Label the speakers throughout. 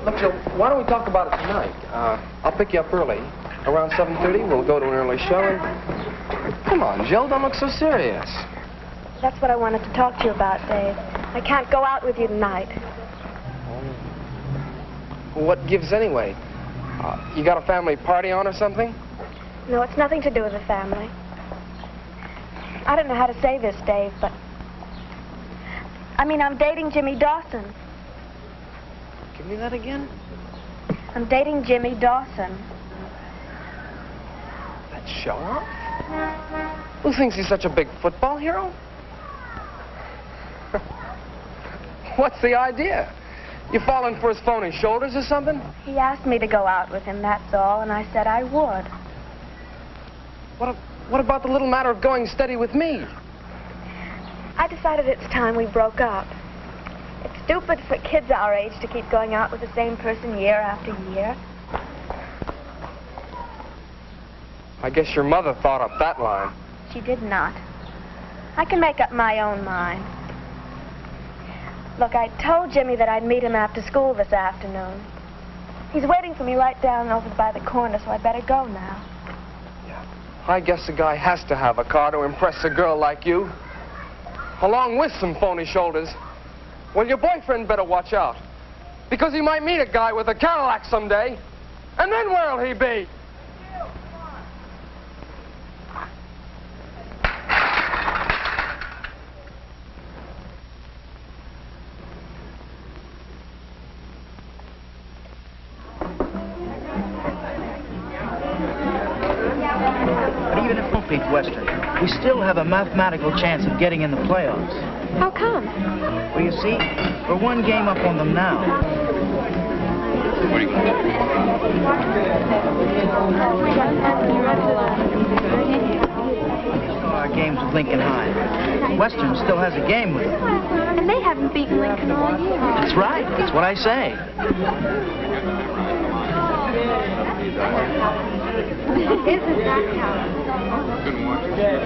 Speaker 1: Look, Joe, why don't we talk about it tonight? I'll pick you up early. Around 7:30, we'll go to an early show and... Come on, Joe, don't look so serious.
Speaker 2: That's what I wanted to talk to you about, Dave. I can't go out with you tonight.
Speaker 1: What gives anyway? You got a family party on or something?
Speaker 2: No, it's nothing to do with the family. I don't know how to say this, Dave, but... I'm dating Jimmy Dawson.
Speaker 1: Give me that again?
Speaker 2: I'm dating Jimmy Dawson.
Speaker 1: That show off? Who thinks he's such a big football hero? What's the idea? You falling for his phony shoulders or something?
Speaker 2: He asked me to go out with him, that's all, and I said I would.
Speaker 1: What about the little matter of going steady with me?
Speaker 2: I decided it's time we broke up. It's stupid for kids our age to keep going out with the same person year after year.
Speaker 1: I guess your mother thought up that line.
Speaker 2: She did not. I can make up my own mind. Look, I told Jimmy that I'd meet him after school this afternoon. He's waiting for me right down over by the corner, so I better go now.
Speaker 1: Yeah. I guess a guy has to have a car to impress a girl like you. Along with some phony shoulders. Well, your boyfriend better watch out. Because he might meet a guy with a Cadillac someday. And then where'll he be?
Speaker 3: But even if we don't beat Western, we still have a mathematical chance of getting in the playoffs.
Speaker 2: How come?
Speaker 3: Well, you see, we're one game up on them now.
Speaker 4: Where are you going?
Speaker 3: Our game's with Lincoln High. Western still has a game with them.
Speaker 2: And they haven't beaten Lincoln all year.
Speaker 3: That's right. That's what I say.
Speaker 2: Isn't that how?
Speaker 4: Couldn't watch it.
Speaker 5: Yeah.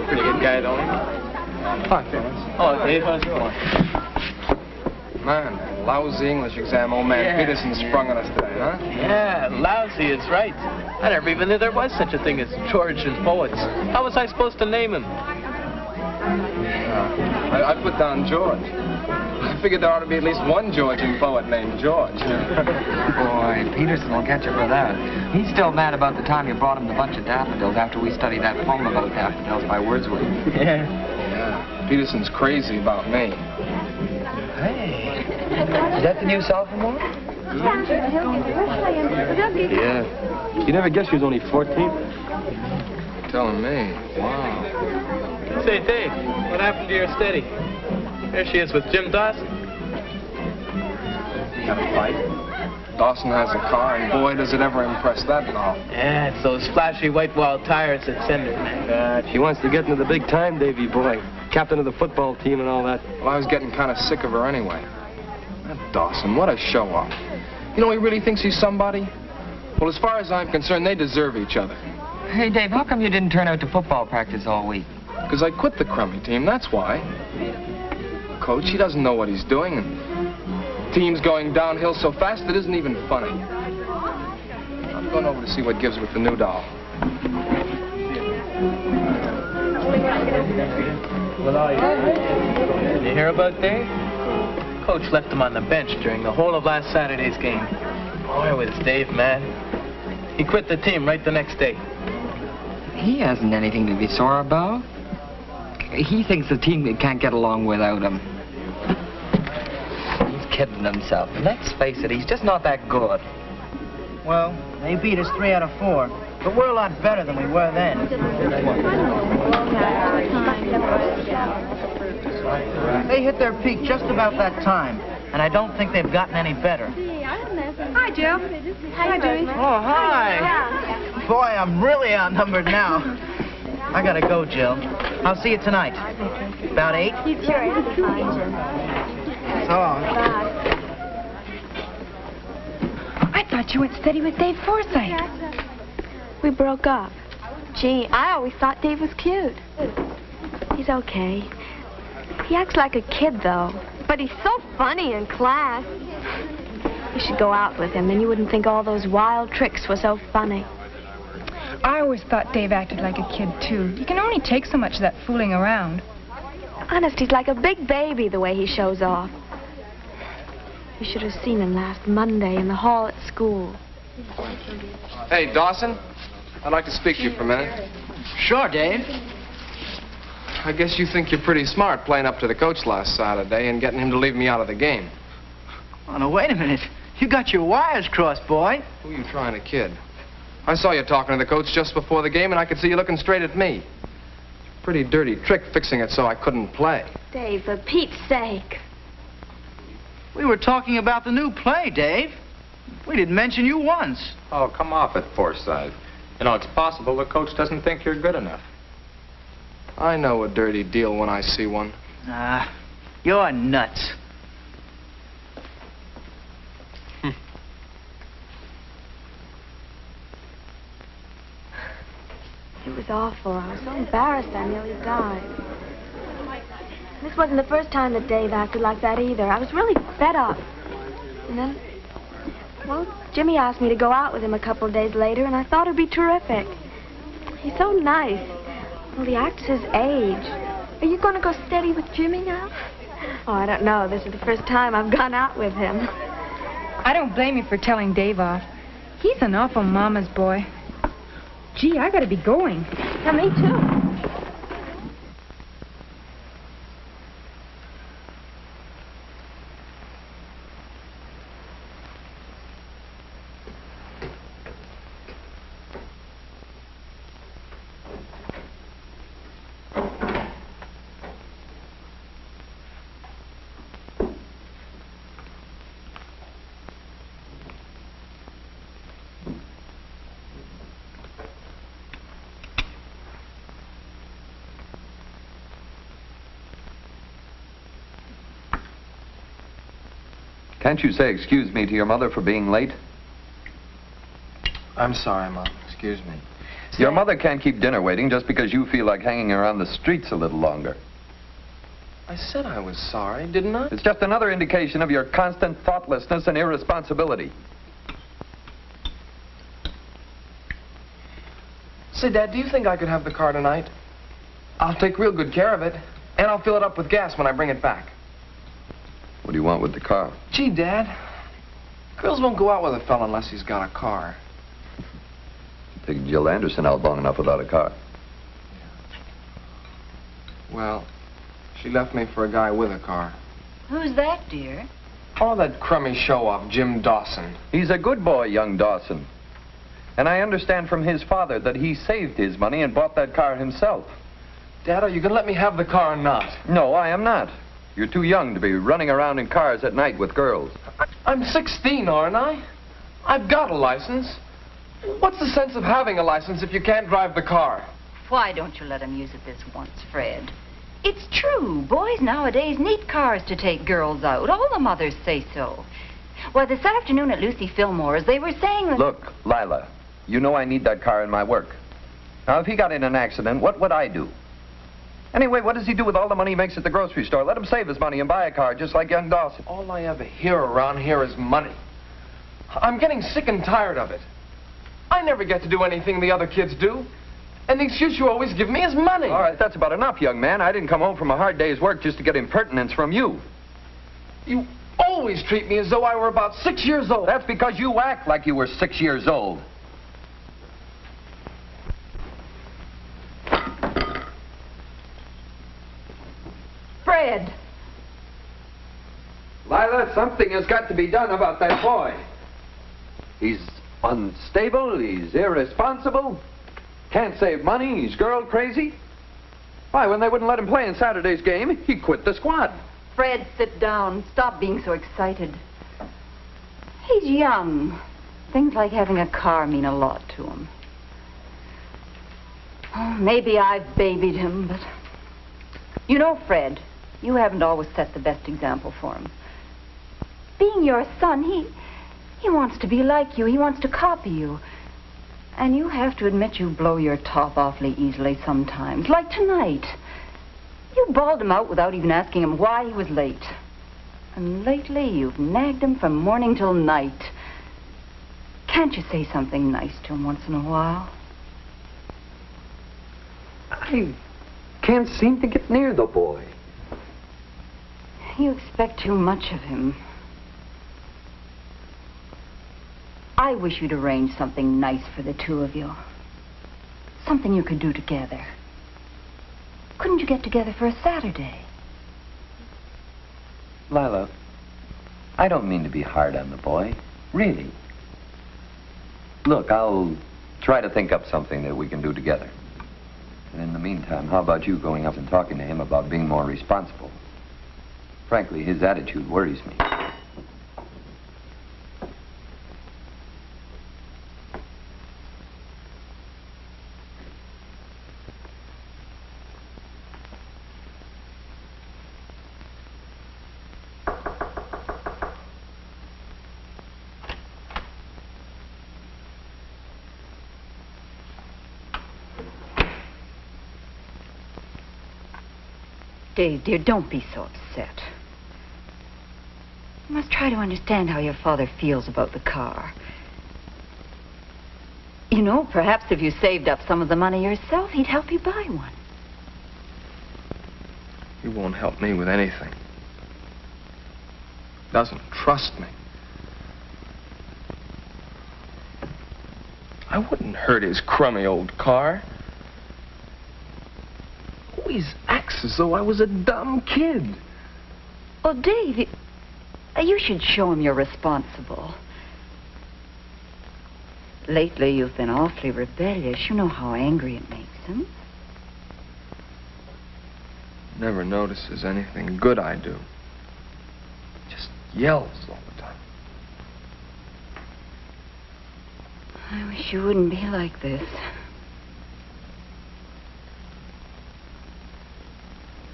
Speaker 5: Pretty good guy, don't he?
Speaker 1: Hi, fellas.
Speaker 5: Oh, Dave, how's it going?
Speaker 1: Man, lousy English exam, old man Peterson sprung on us today, huh?
Speaker 5: Yeah, lousy is right. I never even knew there was such a thing as George and poets. How was I supposed to name him?
Speaker 1: I put down George. I figured there ought to be at least one Georgian poet named George.
Speaker 6: Boy, Peterson will catch you for that. He's still mad about the time you brought him the bunch of daffodils after we studied that poem about daffodils by Wordsworth.
Speaker 5: Yeah.
Speaker 1: Yeah, Peterson's crazy about me.
Speaker 6: Hey, is that the new sophomore?
Speaker 4: Yeah. You never guessed she was only 14?
Speaker 1: Telling me. Wow.
Speaker 5: Say, Dave, what happened to your steady? There she is with Jim Dawson.
Speaker 1: Got a fight? Dawson has a car, and boy, does it ever impress that doll.
Speaker 5: Yeah, it's those flashy white wall tires that send her, man.
Speaker 4: She wants to get into the big time, Davy boy. Captain of the football team and all that.
Speaker 1: Well, I was getting kind of sick of her anyway. That Dawson, what a show-off. You know, he really thinks he's somebody? Well, as far as I'm concerned, they deserve each other.
Speaker 6: Hey, Dave, how come you didn't turn out to football practice all week?
Speaker 1: Because I quit the crummy team, that's why. Coach, he doesn't know what he's doing, and team's going downhill so fast it isn't even funny. I'm going over to see what gives with the new doll.
Speaker 5: Did you hear about Dave? Coach left him on the bench during the whole of last Saturday's game. Boy, was Dave mad. He quit the team right the next day.
Speaker 6: He hasn't anything to be sore about. He thinks the team can't get along without him. He's kidding himself. Let's face it, he's just not that good.
Speaker 3: Well, they beat us 3 out of 4, but we're a lot better than we were then. They hit their peak just about that time, and I don't think they've gotten any better.
Speaker 2: Hi, Jill. Hi, Dewey.
Speaker 3: Oh, hi. Boy, I'm really outnumbered now. I gotta go, Jill. I'll see you tonight. About 8?
Speaker 2: Sure, it'll be fine, Jim.
Speaker 3: So long.
Speaker 2: Bye.
Speaker 7: I thought you went steady with Dave Forsythe.
Speaker 2: We broke up. Gee, I always thought Dave was cute. He's okay. He acts like a kid, though. But he's so funny in class. You should go out with him, then you wouldn't think all those wild tricks were so funny.
Speaker 7: I always thought Dave acted like a kid, too. You can only take so much of that fooling around.
Speaker 2: Honest, he's like a big baby the way he shows off. You should have seen him last Monday in the hall at school.
Speaker 1: Hey, Dawson. I'd like to speak to you for a minute.
Speaker 3: Sure, Dave.
Speaker 1: I guess you think you're pretty smart playing up to the coach last Saturday and getting him to leave me out of the game.
Speaker 3: Oh, now, wait a minute. You got your wires crossed, boy.
Speaker 1: Who are you trying to kid? I saw you talking to the coach just before the game, and I could see you looking straight at me. Pretty dirty trick fixing it so I couldn't play.
Speaker 2: Dave, for Pete's sake.
Speaker 3: We were talking about the new play, Dave. We didn't mention you once.
Speaker 8: Oh, come off it, Forsythe. You know, it's possible the coach doesn't think you're good enough.
Speaker 1: I know a dirty deal when I see one.
Speaker 3: Ah, you're nuts.
Speaker 2: It was awful. I was so embarrassed I nearly died. This wasn't the first time that Dave acted like that either. I was really fed up. And then, well, Jimmy asked me to go out with him a couple of days later, and I thought it'd be terrific. He's so nice. Well, he acts his age. Are you going to go steady with Jimmy now? Oh, I don't know. This is the first time I've gone out with him.
Speaker 7: I don't blame you for telling Dave off. He's an awful mama's boy. Gee, I gotta be going.
Speaker 2: Yeah, me too.
Speaker 9: Can't you say excuse me to your mother for being late?
Speaker 1: I'm sorry, Mom. Excuse me.
Speaker 9: Your mother can't keep dinner waiting just because you feel like hanging around the streets a little longer.
Speaker 1: I said I was sorry, didn't I?
Speaker 9: It's just another indication of your constant thoughtlessness and irresponsibility.
Speaker 1: Say, Dad, do you think I could have the car tonight? I'll take real good care of it, and I'll fill it up with gas when I bring it back.
Speaker 9: What do you want with the car?
Speaker 1: Gee, Dad, girls won't go out with a fella unless he's got a car.
Speaker 9: Take Jill Anderson out long enough without a car.
Speaker 1: Well, she left me for a guy with a car.
Speaker 7: Who's that, dear?
Speaker 1: Oh, that crummy show-off, Jim Dawson.
Speaker 9: He's a good boy, young Dawson. And I understand from his father that he saved his money and bought that car himself.
Speaker 1: Dad, are you going to let me have the car or not?
Speaker 9: No, I am not. You're too young to be running around in cars at night with girls.
Speaker 1: I'm 16, aren't I? I've got a license. What's the sense of having a license if you can't drive the car?
Speaker 10: Why don't you let him use it this once, Fred? It's true. Boys nowadays need cars to take girls out. All the mothers say so. Why, this afternoon at Lucy Fillmore's, they were saying that...
Speaker 9: Look, Lila, you know I need that car in my work. Now, if he got in an accident, what would I do? Anyway, what does he do with all the money he makes at the grocery store? Let him save his money and buy a car, just like young Dawson.
Speaker 1: All I ever hear around here is money. I'm getting sick and tired of it. I never get to do anything the other kids do. And the excuse you always give me is money.
Speaker 9: All right, that's about enough, young man. I didn't come home from a hard day's work just to get impertinence from you.
Speaker 1: You always treat me as though I were about 6 years old.
Speaker 9: That's because you act like you were 6 years old.
Speaker 10: Fred!
Speaker 9: Lila, something has got to be done about that boy. He's unstable, he's irresponsible, can't save money, he's girl crazy. Why, when they wouldn't let him play in Saturday's game, he quit the squad.
Speaker 10: Fred, sit down. Stop being so excited. He's young. Things like having a car mean a lot to him. Oh, maybe I've babied him, but... You know, Fred, you haven't always set the best example for him. Being your son, he wants to be like you. He wants to copy you. And you have to admit you blow your top awfully easily sometimes. Like tonight. You bawled him out without even asking him why he was late. And lately, you've nagged him from morning till night. Can't you say something nice to him once in a while?
Speaker 9: I can't seem to get near the boy.
Speaker 10: You expect too much of him. I wish you'd arrange something nice for the two of you. Something you could do together. Couldn't you get together for a Saturday?
Speaker 9: Lila, I don't mean to be hard on the boy. Really. Look, I'll try to think up something that we can do together. And in the meantime, how about you going up and talking to him about being more responsible? Frankly, his attitude worries me.
Speaker 10: Dave, dear, don't be so upset. You must try to understand how your father feels about the car. You know, perhaps if you saved up some of the money yourself, he'd help you buy one.
Speaker 1: He won't help me with anything. Doesn't trust me. I wouldn't hurt his crummy old car. Always acts as though I was a dumb kid.
Speaker 10: Oh, Dave, you should show him you're responsible. Lately, you've been awfully rebellious. You know how angry it makes him.
Speaker 1: Never notices anything good I do. Just yells all the time.
Speaker 10: I wish you wouldn't be like this.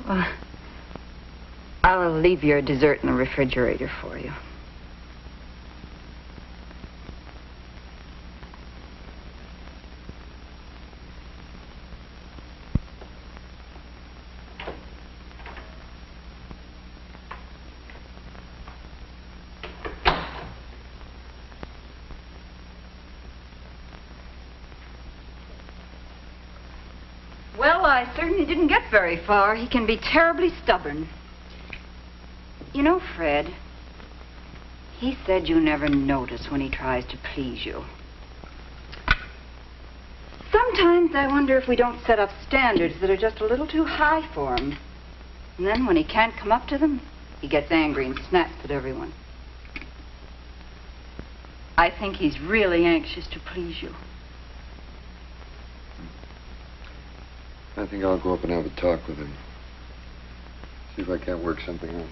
Speaker 10: Well, I'll leave your dessert in the refrigerator for you. Well, I certainly didn't get very far. He can be terribly stubborn. You know, Fred, he said you never notice when he tries to please you. Sometimes I wonder if we don't set up standards that are just a little too high for him. And then when he can't come up to them, he gets angry and snaps at everyone. I think he's really anxious to please you.
Speaker 9: I think I'll go up and have a talk with him. See if I can't work something out.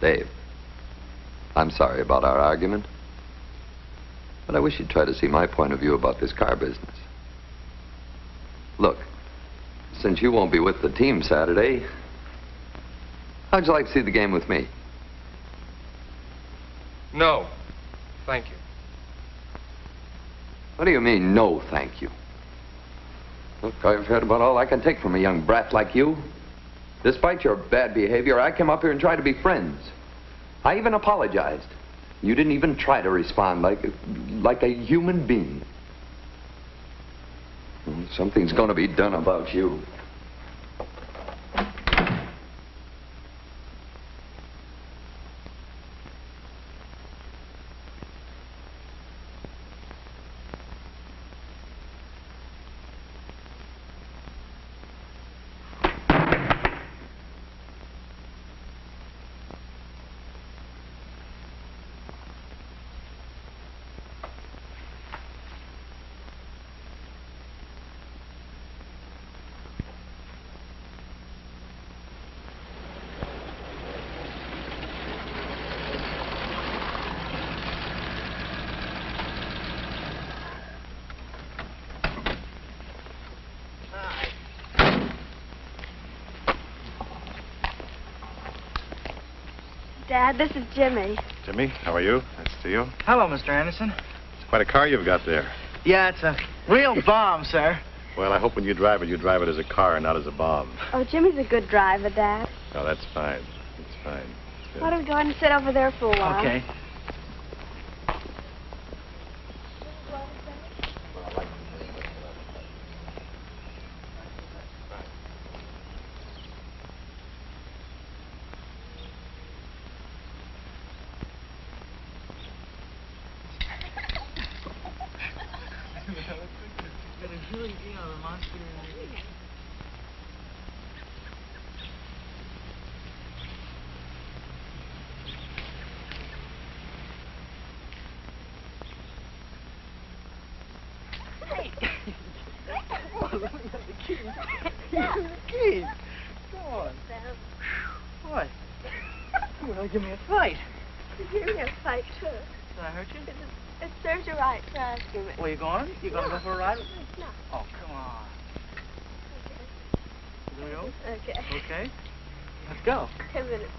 Speaker 9: Dave, I'm sorry about our argument, but I wish you'd try to see my point of view about this car business. Look, since you won't be with the team Saturday, how'd you like to see the game with me?
Speaker 1: No, thank you.
Speaker 9: What do you mean, no, thank you? Look, I've heard about all I can take from a young brat like you. Despite your bad behavior, I came up here and tried to be friends. I even apologized. You didn't even try to respond like a human being. Something's gonna be done about you.
Speaker 2: Dad, this is Jimmy.
Speaker 11: Jimmy, how are you? Nice to see you.
Speaker 3: Hello, Mr. Anderson.
Speaker 11: It's quite a car you've got there.
Speaker 3: Yeah, it's a real bomb, sir.
Speaker 11: Well, I hope when you drive it as a car and not as a bomb.
Speaker 2: Oh, Jimmy's a good driver, Dad.
Speaker 11: Oh, that's fine. That's fine.
Speaker 2: Why don't we go ahead and sit over there for a while?
Speaker 3: Okay. What? You want to give me a fight?
Speaker 2: Give me a fight, too.
Speaker 3: Did I hurt you?
Speaker 2: It serves you right for asking me.
Speaker 3: Where you going? You going to go for a ride?
Speaker 2: No.
Speaker 3: Oh, come on. Okay. You go?
Speaker 2: Okay.
Speaker 3: Okay. Let's go.
Speaker 2: 10 minutes.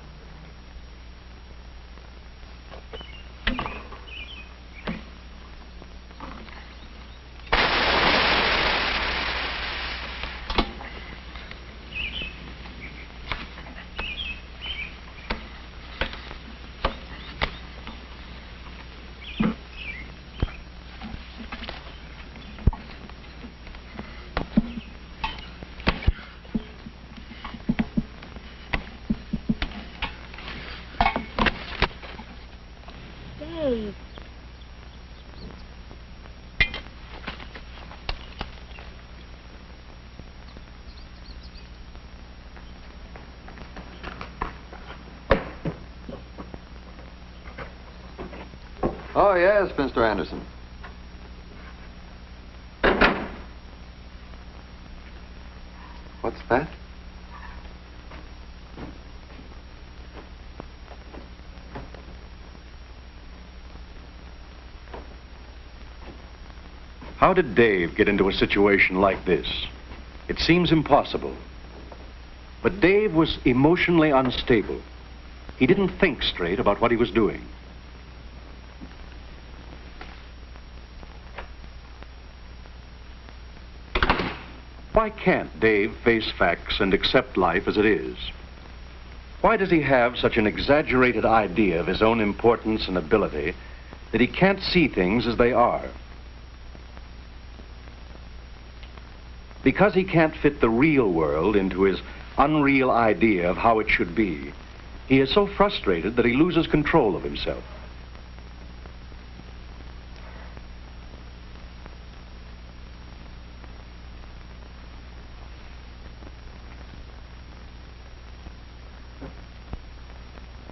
Speaker 2: Dave.
Speaker 9: Oh, yes, Mr. Anderson. What's that?
Speaker 11: How did Dave get into a situation like this? It seems impossible. But Dave was emotionally unstable. He didn't think straight about what he was doing. Why can't Dave face facts and accept life as it is? Why does he have such an exaggerated idea of his own importance and ability that he can't see things as they are? Because he can't fit the real world into his unreal idea of how it should be, he is so frustrated that he loses control of himself.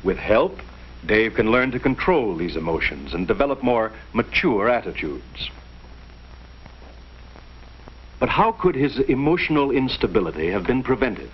Speaker 11: With help, Dave can learn to control these emotions and develop more mature attitudes. But how could his emotional instability have been prevented?